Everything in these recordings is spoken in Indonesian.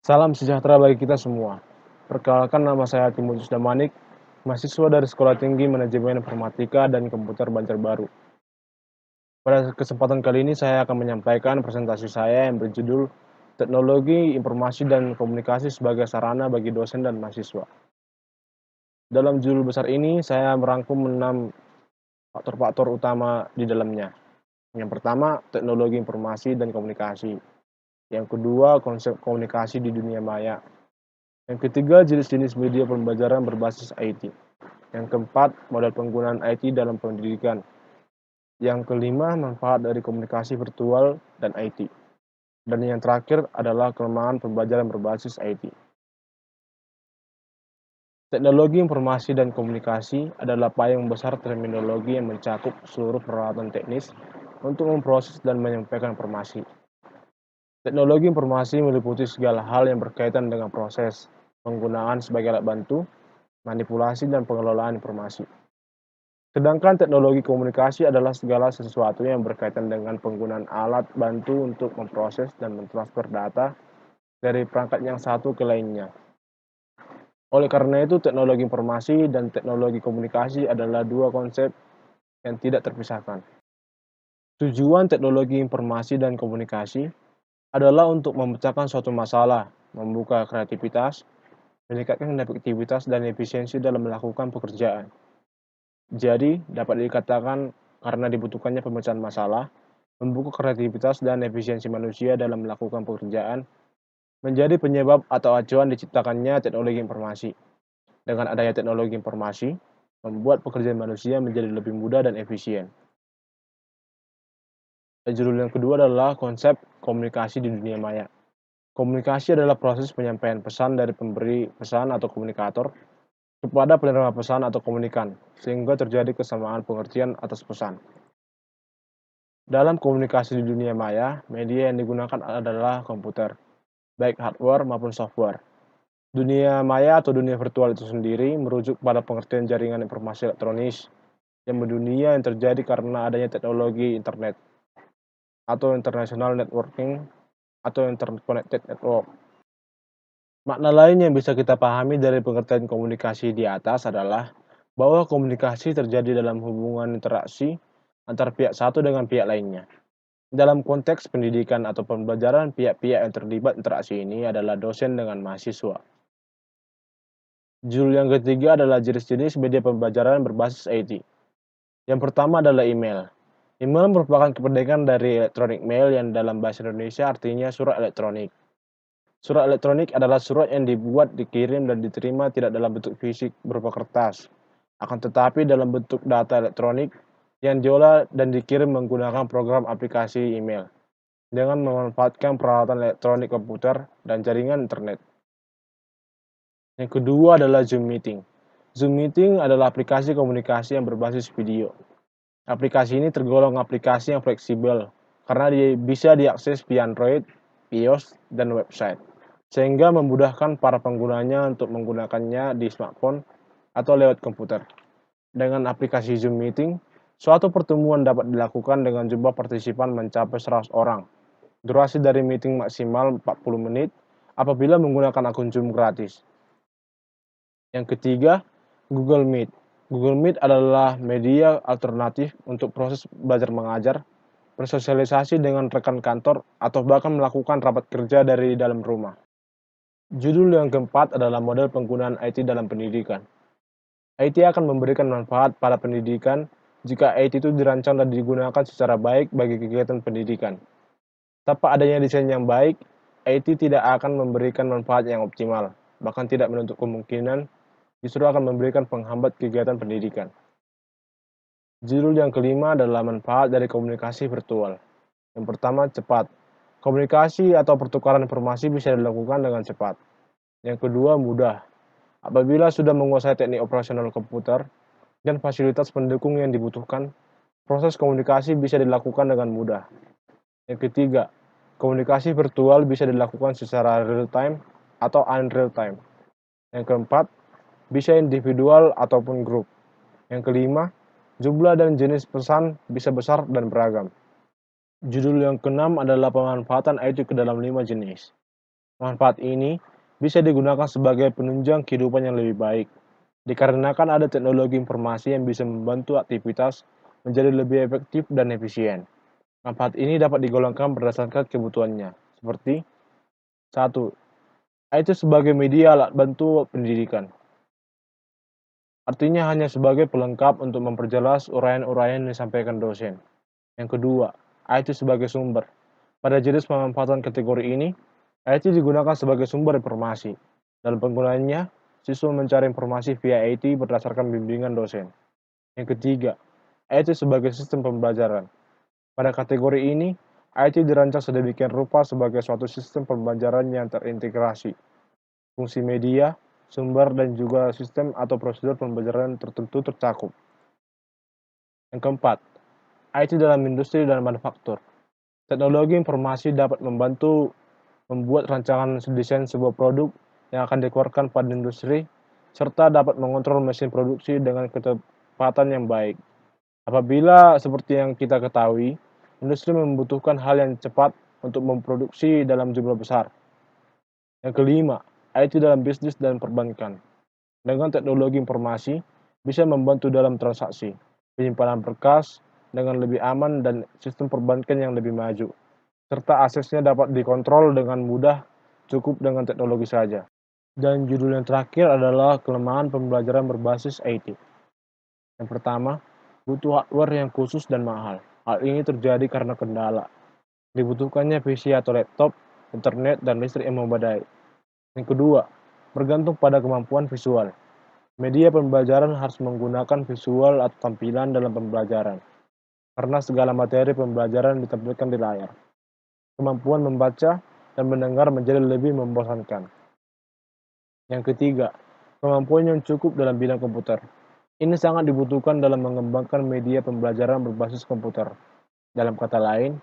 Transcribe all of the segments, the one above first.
Salam sejahtera bagi kita semua. Perkenalkan, nama saya Timotius Damanik, mahasiswa dari Sekolah Tinggi Manajemen Informatika dan Komputer Banjarbaru. Pada kesempatan kali ini saya akan menyampaikan presentasi saya yang berjudul Teknologi Informasi dan Komunikasi sebagai Sarana bagi Dosen dan Mahasiswa. Dalam judul besar ini, saya merangkum 6 faktor-faktor utama di dalamnya. Yang pertama, teknologi informasi dan komunikasi. Yang kedua, konsep komunikasi di dunia maya. Yang ketiga, jenis-jenis media pembelajaran berbasis IT. Yang keempat, model penggunaan IT dalam pendidikan. Yang kelima, manfaat dari komunikasi virtual dan IT. Dan yang terakhir adalah kelemahan pembelajaran berbasis IT. Teknologi informasi dan komunikasi adalah payung besar terminologi yang mencakup seluruh peralatan teknis untuk memproses dan menyampaikan informasi. Teknologi informasi meliputi segala hal yang berkaitan dengan proses, penggunaan sebagai alat bantu, manipulasi, dan pengelolaan informasi. Sedangkan teknologi komunikasi adalah segala sesuatu yang berkaitan dengan penggunaan alat bantu untuk memproses dan mentransfer data dari perangkat yang satu ke lainnya. Oleh karena itu, teknologi informasi dan teknologi komunikasi adalah dua konsep yang tidak terpisahkan. Tujuan teknologi informasi dan komunikasi adalah untuk memecahkan suatu masalah, membuka kreativitas, meningkatkan efektivitas dan efisiensi dalam melakukan pekerjaan. Jadi, dapat dikatakan karena dibutuhkannya pemecahan masalah, membuka kreativitas dan efisiensi manusia dalam melakukan pekerjaan, menjadi penyebab atau acuan diciptakannya teknologi informasi. Dengan adanya teknologi informasi, membuat pekerjaan manusia menjadi lebih mudah dan efisien. Judul yang kedua adalah konsep komunikasi di dunia maya. Komunikasi adalah proses penyampaian pesan dari pemberi pesan atau komunikator kepada penerima pesan atau komunikan, sehingga terjadi kesamaan pengertian atas pesan. Dalam komunikasi di dunia maya, media yang digunakan adalah komputer, baik hardware maupun software. Dunia maya atau dunia virtual itu sendiri merujuk pada pengertian jaringan informasi elektronis yang mendunia yang terjadi karena adanya teknologi internet atau international networking atau interconnected network. Makna lain yang bisa kita pahami dari pengertian komunikasi di atas adalah bahwa komunikasi terjadi dalam hubungan interaksi antar pihak satu dengan pihak lainnya. Dalam konteks pendidikan atau pembelajaran, pihak-pihak yang terlibat interaksi ini adalah dosen dengan mahasiswa. Judul yang ketiga adalah jenis-jenis media pembelajaran berbasis IT. Yang pertama adalah email. Email merupakan kependekan dari electronic mail yang dalam bahasa Indonesia artinya surat elektronik. Surat elektronik adalah surat yang dibuat, dikirim, dan diterima tidak dalam bentuk fisik berupa kertas, akan tetapi dalam bentuk data elektronik yang diolah dan dikirim menggunakan program aplikasi email dengan memanfaatkan peralatan elektronik komputer dan jaringan internet. Yang kedua adalah Zoom Meeting. Zoom Meeting adalah aplikasi komunikasi yang berbasis video. Aplikasi ini tergolong aplikasi yang fleksibel karena bisa diakses via Android, iOS, dan website, sehingga memudahkan para penggunanya untuk menggunakannya di smartphone atau lewat komputer. Dengan aplikasi Zoom Meeting, suatu pertemuan dapat dilakukan dengan jumlah partisipan mencapai 100 orang. Durasi dari meeting maksimal 40 menit apabila menggunakan akun Zoom gratis. Yang ketiga, Google Meet. Google Meet adalah media alternatif untuk proses belajar mengajar, bersosialisasi dengan rekan kantor, atau bahkan melakukan rapat kerja dari dalam rumah. Judul yang keempat adalah model penggunaan IT dalam pendidikan. IT akan memberikan manfaat pada pendidikan jika IT itu dirancang dan digunakan secara baik bagi kegiatan pendidikan. Tanpa adanya desain yang baik, IT tidak akan memberikan manfaat yang optimal, bahkan tidak menutup kemungkinan justru akan memberikan penghambat kegiatan pendidikan. Judul yang kelima adalah manfaat dari komunikasi virtual. Yang pertama, cepat. Komunikasi atau pertukaran informasi bisa dilakukan dengan cepat. Yang kedua, mudah. Apabila sudah menguasai teknik operasional komputer dan fasilitas pendukung yang dibutuhkan, proses komunikasi bisa dilakukan dengan mudah. Yang ketiga, komunikasi virtual bisa dilakukan secara real time atau unreal time. Yang keempat, bisa individual ataupun grup. Yang kelima, jumlah dan jenis pesan bisa besar dan beragam. Judul yang keenam adalah pemanfaatan IT ke dalam 5 jenis. Manfaat ini bisa digunakan sebagai penunjang kehidupan yang lebih baik, dikarenakan ada teknologi informasi yang bisa membantu aktivitas menjadi lebih efektif dan efisien. Manfaat ini dapat digolongkan berdasarkan kebutuhannya, seperti 1. IT sebagai media alat bantu pendidikan. Artinya hanya sebagai pelengkap untuk memperjelas uraian-uraian yang disampaikan dosen. Yang kedua, IT sebagai sumber. Pada jenis pemanfaatan kategori ini, IT digunakan sebagai sumber informasi. Dalam penggunaannya, siswa mencari informasi via IT berdasarkan bimbingan dosen. Yang ketiga, IT sebagai sistem pembelajaran. Pada kategori ini, IT dirancang sedemikian rupa sebagai suatu sistem pembelajaran yang terintegrasi. Fungsi media, sumber, dan juga sistem atau prosedur pembelajaran tertentu tercakup. Yang keempat, IT dalam industri dan manufaktur. Teknologi informasi dapat membantu membuat rancangan desain sebuah produk yang akan dikeluarkan pada industri, serta dapat mengontrol mesin produksi dengan ketepatan yang baik. Apabila seperti yang kita ketahui, industri membutuhkan hal yang cepat untuk memproduksi dalam jumlah besar. Yang kelima, IT dalam bisnis dan perbankan. Dengan teknologi informasi, bisa membantu dalam transaksi, penyimpanan berkas dengan lebih aman dan sistem perbankan yang lebih maju, serta aksesnya dapat dikontrol dengan mudah cukup dengan teknologi saja. Dan judul yang terakhir adalah kelemahan pembelajaran berbasis IT. Yang pertama, butuh hardware yang khusus dan mahal. Hal ini terjadi karena kendala. Dibutuhkannya PC atau laptop, internet, dan listrik yang memadai. Yang kedua, bergantung pada kemampuan visual. Media pembelajaran harus menggunakan visual atau tampilan dalam pembelajaran, karena segala materi pembelajaran ditampilkan di layar. Kemampuan membaca dan mendengar menjadi lebih membosankan. Yang ketiga, kemampuan yang cukup dalam bidang komputer. Ini sangat dibutuhkan dalam mengembangkan media pembelajaran berbasis komputer. Dalam kata lain,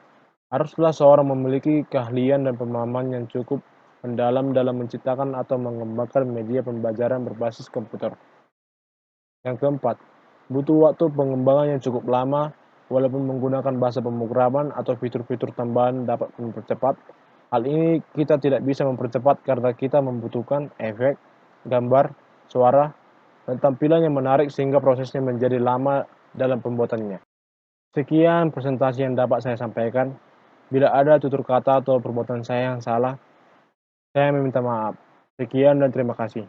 haruslah seorang memiliki keahlian dan pemahaman yang cukup mendalam dalam menciptakan atau mengembangkan media pembelajaran berbasis komputer. Yang keempat, butuh waktu pengembangan yang cukup lama, walaupun menggunakan bahasa pemrograman atau fitur-fitur tambahan dapat mempercepat. Hal ini kita tidak bisa mempercepat karena kita membutuhkan efek, gambar, suara, dan tampilan yang menarik sehingga prosesnya menjadi lama dalam pembuatannya. Sekian presentasi yang dapat saya sampaikan. Bila ada tutur kata atau perbuatan saya yang salah, saya meminta maaf. Sekian dan terima kasih.